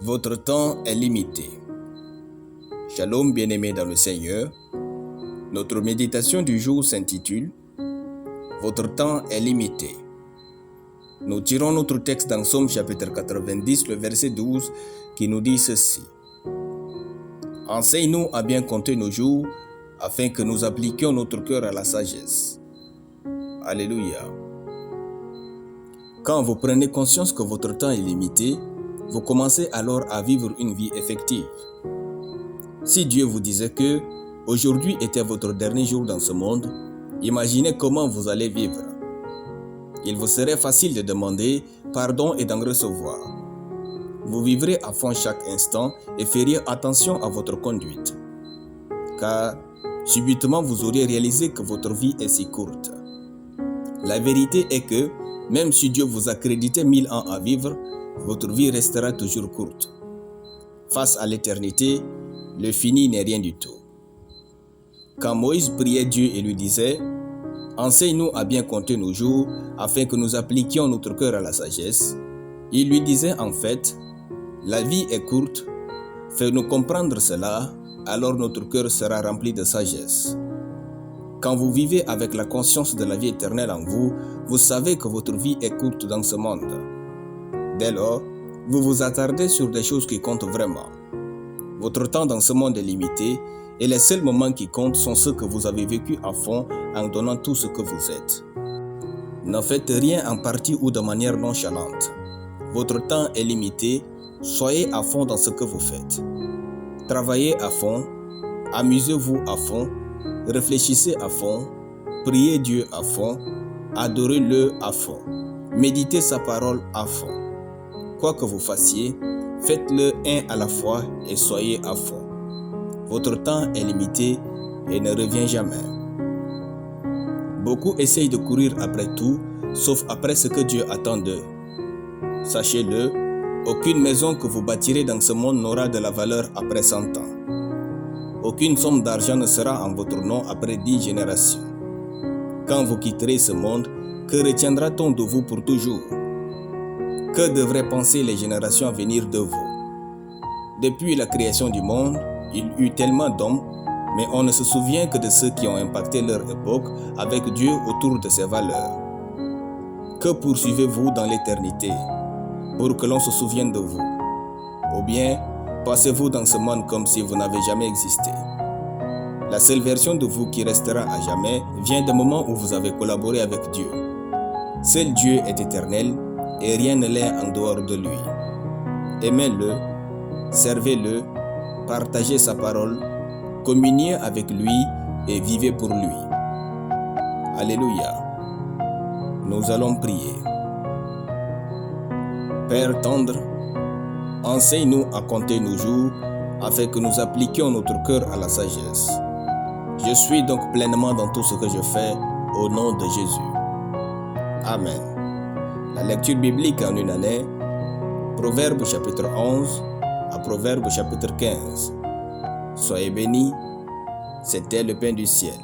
Votre temps est limité. Shalom bien-aimés dans le Seigneur. Notre méditation du jour s'intitule « Votre temps est limité ». Nous tirons notre texte dans Psaume chapitre 90, le verset 12, qui nous dit ceci. « Enseigne-nous à bien compter nos jours, afin que nous appliquions notre cœur à la sagesse. » Alléluia. Quand vous prenez conscience que votre temps est limité, vous commencez alors à vivre une vie effective. Si Dieu vous disait que aujourd'hui était votre dernier jour dans ce monde, imaginez comment vous allez vivre. Il vous serait facile de demander pardon et d'en recevoir. Vous vivrez à fond chaque instant et feriez attention à votre conduite. Car subitement vous auriez réalisé que votre vie est si courte. La vérité est que même si Dieu vous a crédité 1000 ans à vivre, votre vie restera toujours courte. Face à l'éternité, le fini n'est rien du tout. Quand Moïse priait Dieu et lui disait « Enseigne-nous à bien compter nos jours, afin que nous appliquions notre cœur à la sagesse », il lui disait en fait « La vie est courte, fais-nous comprendre cela, alors notre cœur sera rempli de sagesse. » Quand vous vivez avec la conscience de la vie éternelle en vous, vous savez que votre vie est courte dans ce monde. Dès lors, vous vous attardez sur des choses qui comptent vraiment. Votre temps dans ce monde est limité et les seuls moments qui comptent sont ceux que vous avez vécus à fond en donnant tout ce que vous êtes. Ne faites rien en partie ou de manière nonchalante. Votre temps est limité, soyez à fond dans ce que vous faites. Travaillez à fond, amusez-vous à fond, réfléchissez à fond, priez Dieu à fond, adorez-le à fond, méditez sa parole à fond. Quoi que vous fassiez, faites-le un à la fois et soyez à fond. Votre temps est limité et ne revient jamais. Beaucoup essayent de courir après tout, sauf après ce que Dieu attend d'eux. Sachez-le, aucune maison que vous bâtirez dans ce monde n'aura de la valeur après 100 ans. Aucune somme d'argent ne sera en votre nom après 10 générations. Quand vous quitterez ce monde, que retiendra-t-on de vous pour toujours? Que devraient penser les générations à venir de vous? Depuis la création du monde, il y eut tellement d'hommes, mais on ne se souvient que de ceux qui ont impacté leur époque avec Dieu autour de ses valeurs. Que poursuivez-vous dans l'éternité pour que l'on se souvienne de vous? Ou bien, passez-vous dans ce monde comme si vous n'avez jamais existé? La seule version de vous qui restera à jamais vient du moment où vous avez collaboré avec Dieu. Seul Dieu est éternel et rien ne l'est en dehors de lui. Aimez-le, servez-le, partagez sa parole, communiez avec lui et vivez pour lui. Alléluia. Nous allons prier. Père tendre, enseigne-nous à compter nos jours afin que nous appliquions notre cœur à la sagesse. Je suis donc pleinement dans tout ce que je fais au nom de Jésus. Amen. La lecture biblique en une année, Proverbes chapitre 11 à Proverbes chapitre 15. Soyez bénis, c'était le pain du ciel.